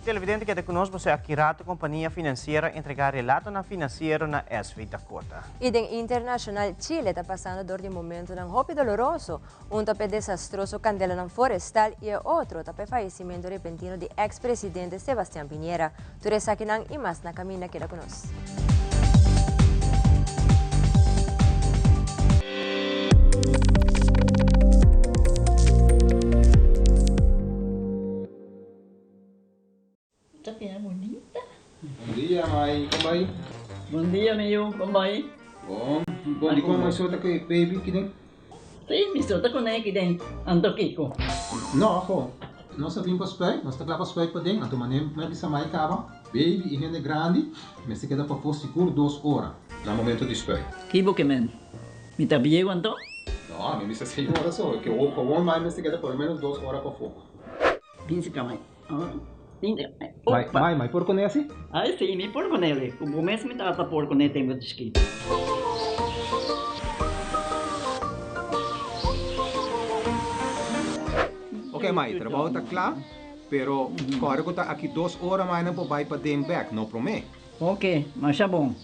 Televidente que conosco é a Kirato Companhia Financeira entregar relato na financeiro na SV Dakota. E den internacional Chile está passando dor de momento ng hopi doloroso, um tape desastroso candela ng forestal e outro tape falecimento repentino de ex-presidente Sebastián Piñera. Turesa kinang imas na kami na kita conosco. Bonita. Bom dia, Mai. Como vai? Bom dia, meu. Como vai? Bom. Bom, di ko may suota kay baby kini? Sim, me suota ko na kiden. Ando kiko. No, ako. Nós vimos para spray, nós tá para spray para dentro. Então, manem, me bisa mai cava. Baby, e rende grande, mas se queda para for seguro 2 horas. No momento de spray. Kibo que men. Me tá bien quanto? No, me bisa 6 horas só. Que o com mais me se queda por menos 2 horas para fogo. Pinse kamay. Mai, por con esse? Ah, sim, me por con ele. O começo me tava por con ele tempo de esqui. Ok, Mai, trabalho tá claro, pero corre que tá aqui 2 horas mais não vai para dem back, não promete. Ok, mas tá bom.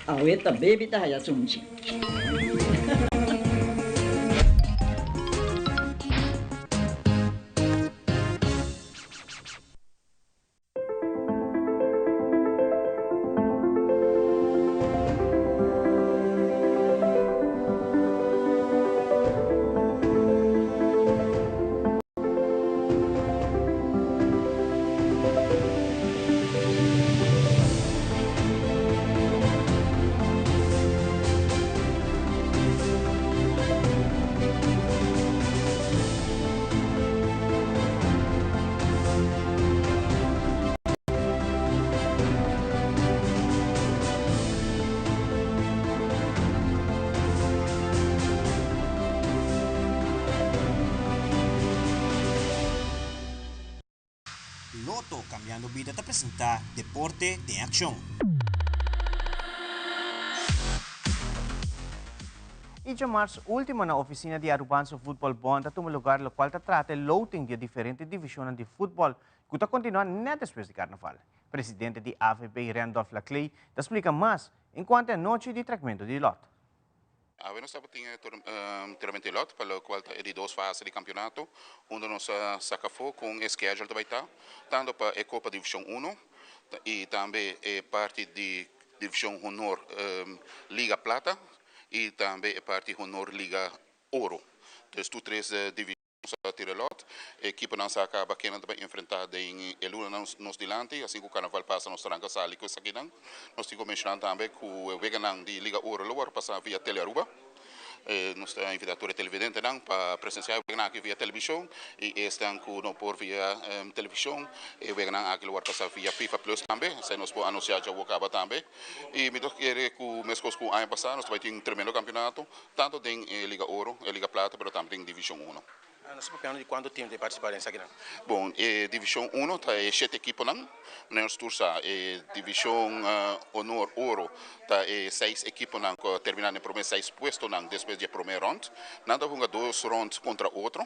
A outra baby tá já sunchi. Loto Cambiando Vida te presenta Deporte de Acción. E de março, última na oficina de Arubanso Football Bond, toma lugar no qual trata o loting de diferentes divisões de futebol que está continuando nem depois de carnaval. Presidente de AVB, Randolph Laclay, explica mais enquanto a noite de tratamento de lote. Nós estamos tendo treinamento de lote, para o qual é de 2 fases de campeonato, onde nós sacamos com o schedule vai estar, tanto para a Copa Divisão 1 e também é parte de Divisão Honor Liga Plata e também é parte Honor Liga Ouro. Então, 3 divisões de lote, a equipe não acaba que não vai enfrentar em Eluna nos dilante, assim que o carnaval passa nos tranca sali com isso aqui não. Nós temos mencionado também que o veganão de Liga Ouro logo passa via Telearuba. Nós estamos invitando televidente para presenciar o veganão aqui via televisão e estão não por via televisão e o veganão aqui logo passa via FIFA Plus também, se nós podemos anunciar já o acaba também. E me toca que o mês que o ano passado nós vai ter tremendo campeonato, tanto em Liga Ouro, Liga Plata, mas também em Divisão 1. Nós estamos falando de quanto tempo de participar nessa aqui? Bom, divisão 1 tá 7 equipes não, nós tursa divisão honor ouro tá 6 equipes não terminando em primeiro 6 puestos não depois do primeiro round, nada junga 2 rounds contra outro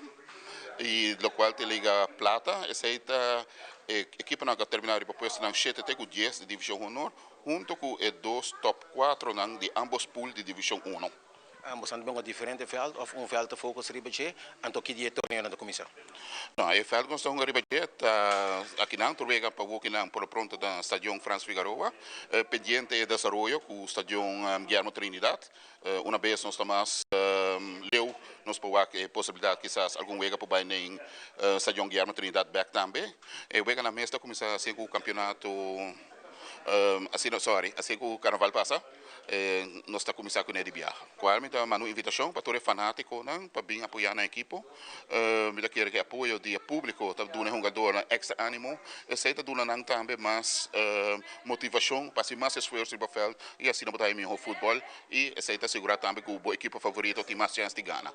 e lo qual te liga plata, essa equipe não que terminaram em puesto não 7 até 10 de divisão honor, junto com 2 top 4 não de ambos pools de divisão 1. Ambos andam com diferente veld of veld te fokus ribetje en to kidie torneio na comissão. Não, é veld nós estamos ribetje aqui não turvega para o que não por pronto da Estádio Franz Figueroa, pendiente de desenvolvimento com o Estádio Guillermo Trinidad. Uma vez nós estamos leu nós podemos possibilidade quizás algum vega para em Estádio Guillermo Trinidad back também. E vega na mesa começar assim com o campeonato assim que o carnaval passa. Nós estamos começando com ele viajar. Qualmente uma invitação para todo fanático, para vir apoiar na equipe. Me quer que apoio de público, para dar um jogador extra ânimo, e está dando também mais motivação, para ser mais esforço no papel e assim não botar em futebol e está segurar também que a equipe favorita tem mais chance de ganhar.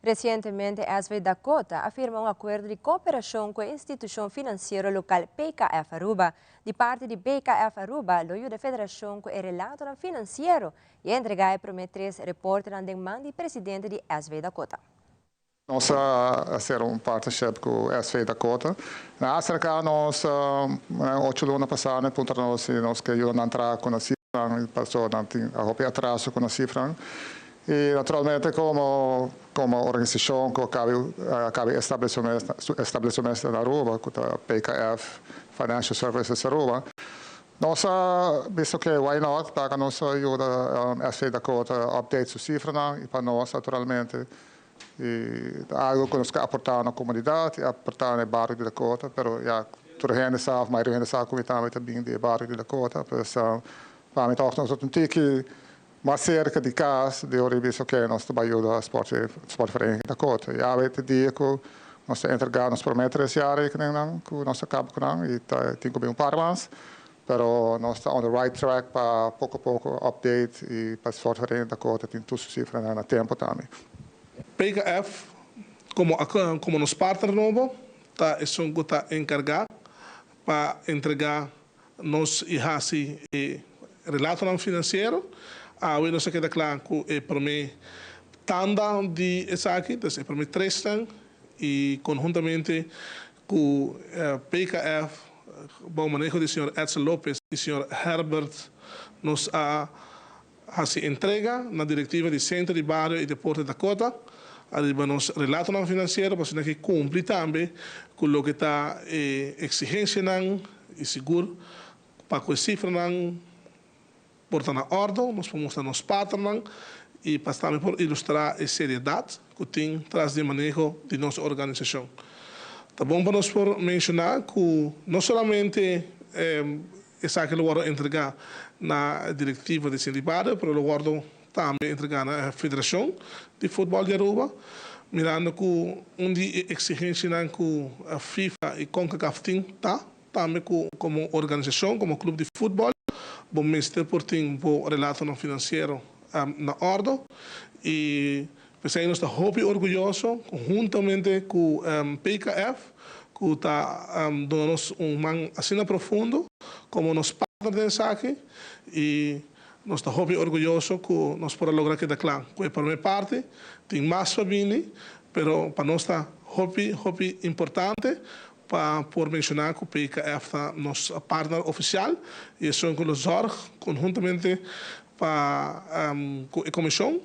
Recientemente, ASV Dakota afirma um acordo de cooperação com a instituição financeira local PKF Aruba. De parte de PKF Aruba, loio da federação com o relator financeiro e entregar para o 3 repórter na demanda do presidente de ASV Dakota. Nós fizemos partnership com o SV Dakota. Na África, nós, 8 anos passados, nós queríamos entrar com a cifra, passou a atraso com a cifra. E, naturalmente, como organização que acaba estabelecimento na Aruba, com a PKF Financial Services Aruba, nós visto que why not, para nós ajuda a SV Dakota update sua cifra, e para nós, naturalmente, algo que nós queremos aportar na comunidade, aportar no bairro de Dakota, mas ja, toda a gente sabe, a maioria da gente sabe que também do bairro de Dakota, então, para mim, nós temos mais cerca de casa, de onde visto que nós trabalhamos a Sportvereniging Dakota. Ja, weet je, que nós entregamos por 3 anos que nós acabamos com e tem que um par mais, mas nós estamos on the right track para pouco a pouco update e para Sportvereniging Dakota tem tudo cifras no tempo também. PKF, como nosso parceiro novo, está encarregado para entregar nos IHASI relato financeiro. Hoje nós queda claro que para mim tanda de essa aqui, então para mim 3 anos e conjuntamente com o PKF, bom manejo do senhor Edson Lopes e senhor Herbert nos se entrega na diretiva de Centro de Bairro e Deporte da Dakota. Arriba nos relato financeiro para que cumpre também com o que está exigência e seguro para que a cifra porta na ordem, nós vamos mostrar nos patrões e também por ilustrar a seriedade que tem atrás de manejo de nossa organização. Tá bom para nós por mencionar que não somente essa que eu vou entregar na diretiva de Sindicato, mas eu vou também entregar na Federação de Futebol de Aruba, mirando que de exigência que a FIFA e CONCACAF tem, também como organização, como clube de futebol, bom mestre por ter um relato financeiro na ordem e pensei nós estamos muito orgulhosos juntamente com o PKF que está dando-nos man assim profundo como nos partners aqui e nós estamos muito orgulhosos que nós podemos lograr que claro que para minha parte tem mais para vir, mas para nós está muito importante por mencionar que o PKF é nosso partner oficial e isso inclui zorg conjuntamente para a comissão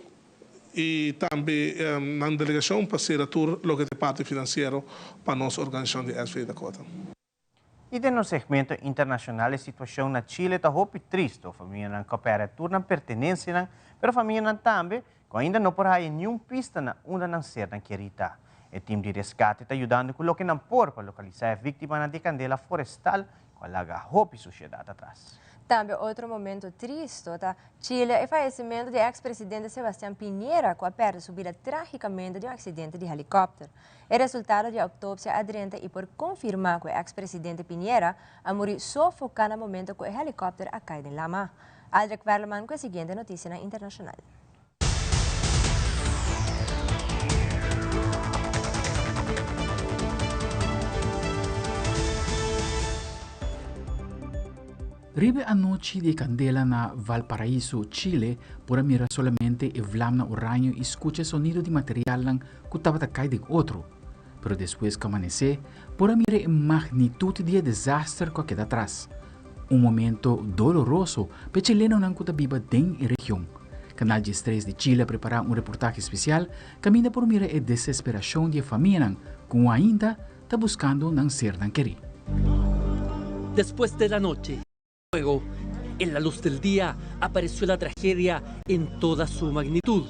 e também na delegação para ser a tour lo que é parte financeiro para a nossa organização de SV Dakota. E no segmento internacional, a situação na Chile está muito triste. A família não coopera tour na pertenência, mas a família também ainda não por aí nenhuma pista onde não ser na querida. O time de resgate está ajudando com o que não pode para localizar a vítima de candela florestal com a laga hope e sociedade atrás. Também outro momento triste, Chile, é o falecimento do ex-presidente Sebastián Piñera, que perde sua vida tragicamente de um acidente de helicóptero. É resultado de autópsia aderente e por confirmar que o ex-presidente Piñera a morrer sufocado no momento que o helicóptero cai em lama. Aldrich Verleman com a seguinte notícia internacional. Ribe anoche de candela na Valparaíso, Chile, por mira solamente e vlam na oranho e escucha sonido de material lang que estava a cair de outro. Pero después que amanece, por mira a magnitude de desastre que queda atrás. Momento doloroso para chileno nang kuta biba den e região. Canal de Estrés de Chile prepara reportaje especial caminha por mira a desesperação de família nang como ainda está buscando nang ser nang querer. Después de la noche, luego, en la luz del día, apareció la tragedia en toda su magnitud.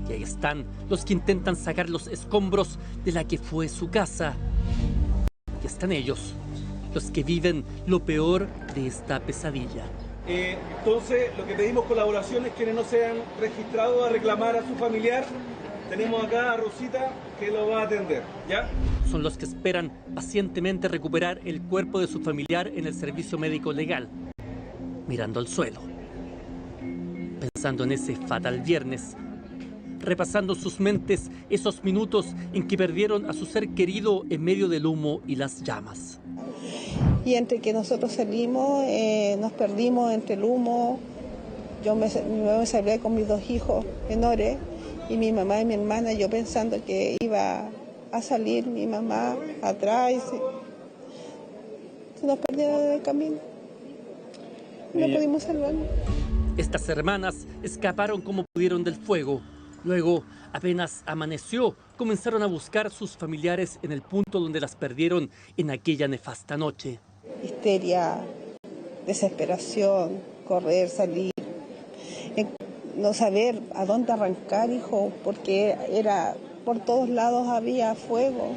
Y ahí están los que intentan sacar los escombros de la que fue su casa. Y están ellos, los que viven lo peor de esta pesadilla. Entonces, lo que pedimos colaboración es quienes no se han registrado a reclamar a su familiar. Tenemos acá a Rosita que lo va a atender, ¿ya? Son los que esperan pacientemente recuperar el cuerpo de su familiar en el servicio médico legal, mirando al suelo, pensando en ese fatal viernes, repasando en sus mentes esos minutos en que perdieron a su ser querido en medio del humo y las llamas. Y entre que nosotros salimos, nos perdimos entre el humo. Yo me salvé con mis 2 hijos menores y mi mamá y mi hermana, yo pensando que iba a salir mi mamá atrás y se nos perdieron en el camino. No pudimos salvarnos. Estas hermanas escaparon como pudieron del fuego. Luego, apenas amaneció, comenzaron a buscar sus familiares en el punto donde las perdieron en aquella nefasta noche. Histeria, desesperación, correr, salir, no saber a dónde arrancar, hijo, porque era por todos lados había fuego.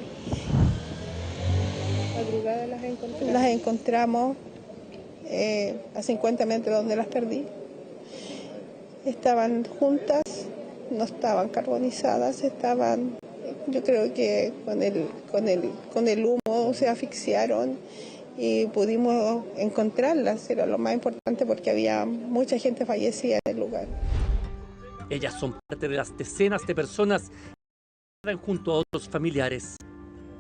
Madrugada las encontramos a 50 metros donde las perdí. Estaban juntas, no estaban carbonizadas, estaban, yo creo que con el humo se asfixiaron y pudimos encontrarlas, era lo más importante porque había mucha gente fallecida en el lugar. Ellas son parte de las decenas de personas que quedan junto a otros familiares,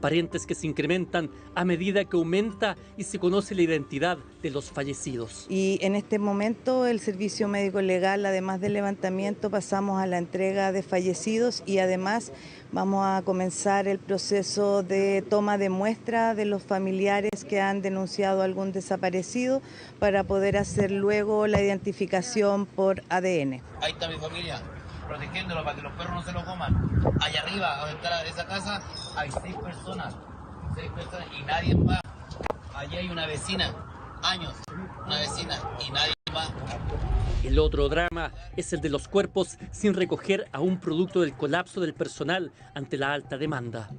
parientes que se incrementan a medida que aumenta y se conoce la identidad de los fallecidos. Y en este momento el servicio médico legal, además del levantamiento, pasamos a la entrega de fallecidos y además vamos a comenzar el proceso de toma de muestra de los familiares que han denunciado algún desaparecido para poder hacer luego la identificación por ADN. Ahí está mi familia, protegiéndolo para que los perros no se lo coman. Allá arriba, donde está esa casa, hay 6 personas y nadie más. Allí hay una vecina, años, una vecina y nadie más. El otro drama es el de los cuerpos sin recoger aún producto del colapso del personal ante la alta demanda.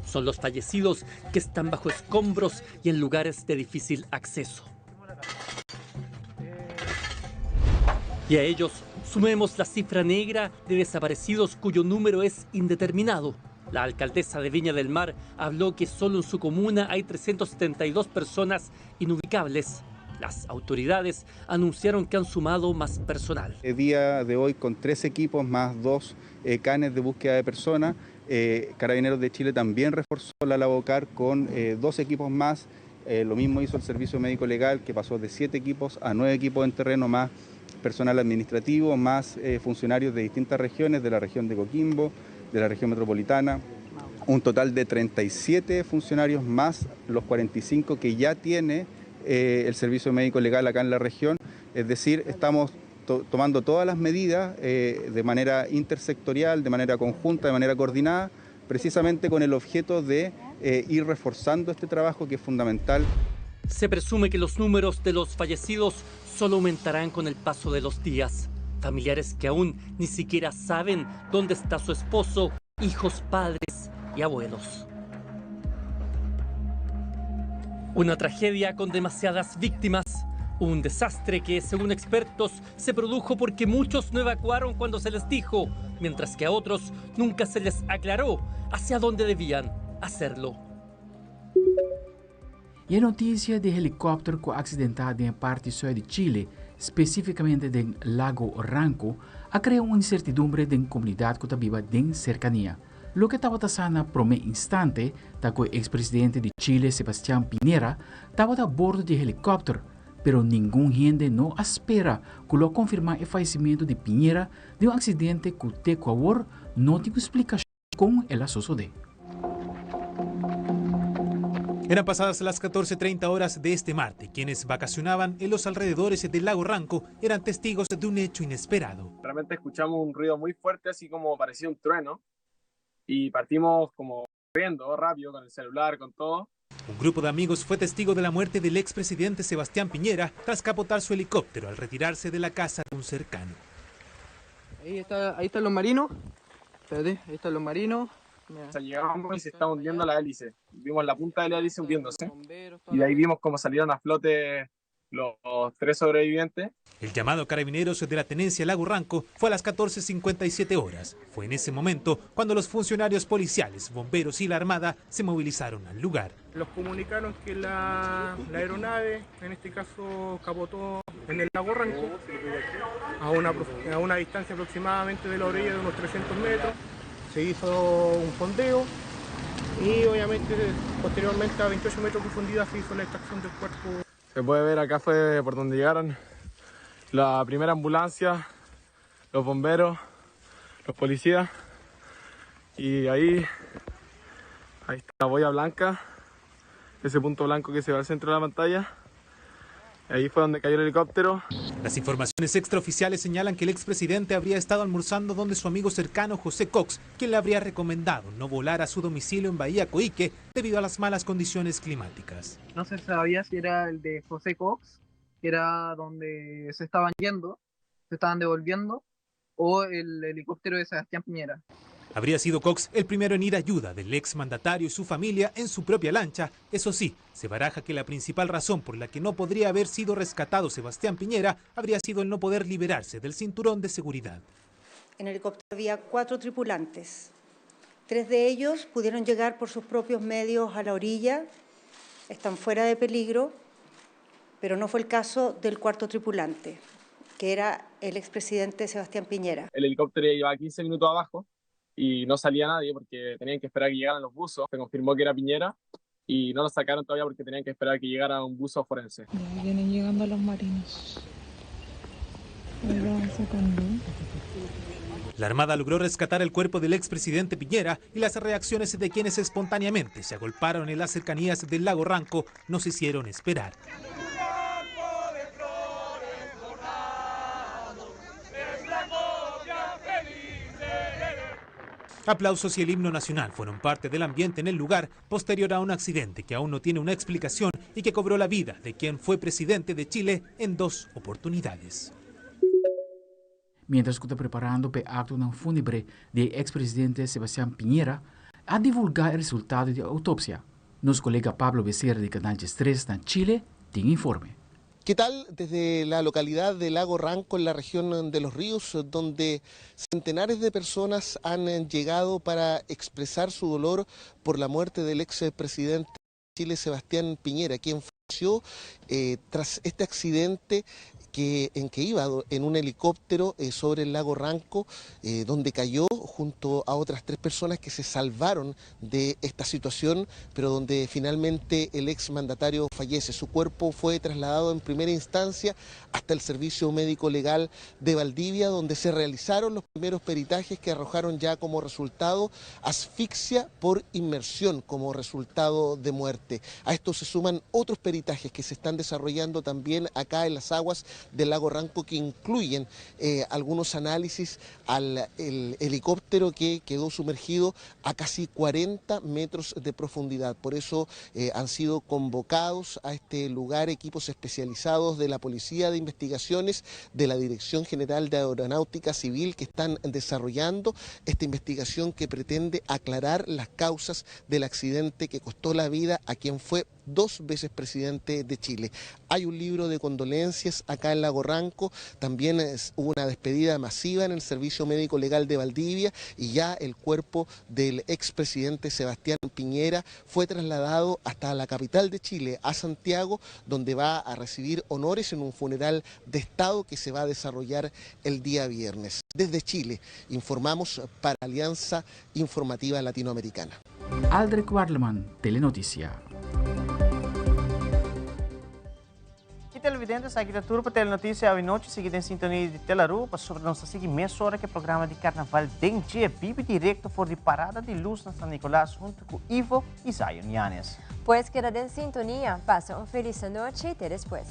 Son los fallecidos que están bajo escombros y en lugares de difícil acceso. Y a ellos sumemos la cifra negra de desaparecidos cuyo número es indeterminado. La alcaldesa de Viña del Mar habló que solo en su comuna hay 372 personas inubicables. Las autoridades anunciaron que han sumado más personal. El día de hoy con 3 equipos más 2 canes de búsqueda de personas. Carabineros de Chile también reforzó la Lavocar con 2 equipos más. Lo mismo hizo el Servicio Médico Legal, que pasó de 7 equipos a 9 equipos en terreno, más personal administrativo, más funcionarios de distintas regiones, de la región de Coquimbo, de la región metropolitana. Un total de 37 funcionarios más los 45 que ya tiene el Servicio Médico Legal acá en la región. Es decir, estamos tomando todas las medidas de manera intersectorial, de manera conjunta, de manera coordinada, precisamente con el objeto de ir reforzando este trabajo que es fundamental. Se presume que los números de los fallecidos solo aumentarán con el paso de los días. Familiares que aún ni siquiera saben dónde está su esposo, hijos, padres y abuelos. Una tragedia con demasiadas víctimas, un desastre que, según expertos, se produjo porque muchos no evacuaron cuando se les dijo, mientras que a otros nunca se les aclaró hacia dónde debían hacerlo. E a notícia de helicóptero que accidentado em parte sul de Chile, especificamente em Lago Ranco, ha criado uma incertidumbre em comunidade que está viva em cercania. Lo que estava passando por um instante, está que o ex-presidente de Chile, Sebastián Piñera, estava a bordo de helicóptero, pero ningún gente no espera que lo confirma el fallecimiento de Piñera de un accidente que te Ecuador no tiene explicación con el sucedió. Eran pasadas las 14:30 horas de este martes. Quienes vacacionaban en los alrededores del lago Ranco eran testigos de un hecho inesperado. Realmente escuchamos un ruido muy fuerte, así como parecía un trueno, y partimos como corriendo rápido con el celular, con todo. Un grupo de amigos fue testigo de la muerte del expresidente Sebastián Piñera tras capotar su helicóptero al retirarse de la casa de un cercano. Ahí están los marinos. Espérate, ahí están los marinos. O sea, llegamos y se estaba hundiendo la hélice. Vimos la punta de la hélice hundiéndose. Y de ahí vimos cómo salieron a flote los 3 sobrevivientes. El llamado a carabineros de la tenencia Lago Ranco fue a las 14:57 horas. Fue en ese momento cuando los funcionarios policiales, bomberos y la armada se movilizaron al lugar. Nos comunicaron que la aeronave, en este caso, capotó en el Lago Ranco a una distancia aproximadamente de la orilla de unos 300 metros. Se hizo un fondeo y obviamente posteriormente a 28 metros de profundidad se hizo la extracción del cuerpo. Se puede ver acá fue por donde llegaron la primera ambulancia, los bomberos, los policías, y ahí está la boya blanca, ese punto blanco que se ve al centro de la pantalla. Ahí fue donde cayó el helicóptero. Las informaciones extraoficiales señalan que el expresidente habría estado almorzando donde su amigo cercano José Cox, quien le habría recomendado no volar a su domicilio en Bahía Coique debido a las malas condiciones climáticas. No se sabía si era el de José Cox, que era donde se estaban yendo, se estaban devolviendo, o el helicóptero de Sebastián Piñera. Habría sido Cox el primero en ir a ayuda del exmandatario y su familia en su propia lancha. Eso sí, se baraja que la principal razón por la que no podría haber sido rescatado Sebastián Piñera habría sido el no poder liberarse del cinturón de seguridad. En el helicóptero había 4 tripulantes. 3 de ellos pudieron llegar por sus propios medios a la orilla, están fuera de peligro, pero no fue el caso del 4.º tripulante, que era el expresidente Sebastián Piñera. El helicóptero iba 15 minutos abajo y no salía nadie porque tenían que esperar que llegaran los buzos. Se confirmó que era Piñera y no lo sacaron todavía porque tenían que esperar que llegara un buzo forense. Ya vienen llegando los marinos. Ahí lo van sacando. La Armada logró rescatar el cuerpo del expresidente Piñera y las reacciones de quienes espontáneamente se agolparon en las cercanías del Lago Ranco no se hicieron esperar. Aplausos y el himno nacional fueron parte del ambiente en el lugar posterior a un accidente que aún no tiene una explicación y que cobró la vida de quien fue presidente de Chile en 2 oportunidades. Mientras que está preparando para acto fúnebre del expresidente Sebastián Piñera, a divulgar el resultado de la autopsia. Nuestro colega Pablo Becerra de Canal 3 en Chile tiene informe. ¿Qué tal? Desde la localidad de Lago Ranco, en la región de Los Ríos, donde centenares de personas han llegado para expresar su dolor por la muerte del expresidente de Chile, Sebastián Piñera, quien falleció tras este accidente en que iba en un helicóptero sobre el lago Ranco, donde cayó junto a otras 3 personas que se salvaron de esta situación, pero donde finalmente el exmandatario fallece. Su cuerpo fue trasladado en primera instancia hasta el Servicio Médico Legal de Valdivia, donde se realizaron los primeros peritajes que arrojaron ya como resultado asfixia por inmersión como resultado de muerte. A esto se suman otros peritajes que se están desarrollando también acá en las aguas del lago Ranco, que incluyen algunos análisis al helicóptero que quedó sumergido a casi 40 metros de profundidad. Por eso han sido convocados a este lugar equipos especializados de la Policía de Investigaciones, de la Dirección General de Aeronáutica Civil, que están desarrollando esta investigación que pretende aclarar las causas del accidente que costó la vida a quien fue 2 veces presidente de Chile. Hay un libro de condolencias acá en Lago Ranco, también hubo una despedida masiva en el Servicio Médico Legal de Valdivia y ya el cuerpo del expresidente Sebastián Piñera fue trasladado hasta la capital de Chile, a Santiago, donde va a recibir honores en un funeral de Estado que se va a desarrollar el día viernes. Desde Chile informamos para Alianza Informativa Latinoamericana. Aldrich Warleman, Telenoticia. televidentes, aqui da turma para Telenotícia à noite, seguida em sintonia de Telaru, para sobre nossa seguimento hora que é programa de carnaval den dia, vive direto for de Parada de Luz na São Nicolás, junto com Ivo e Zion Yanes. Pues queda en sintonía, pasa una feliz noche y te después.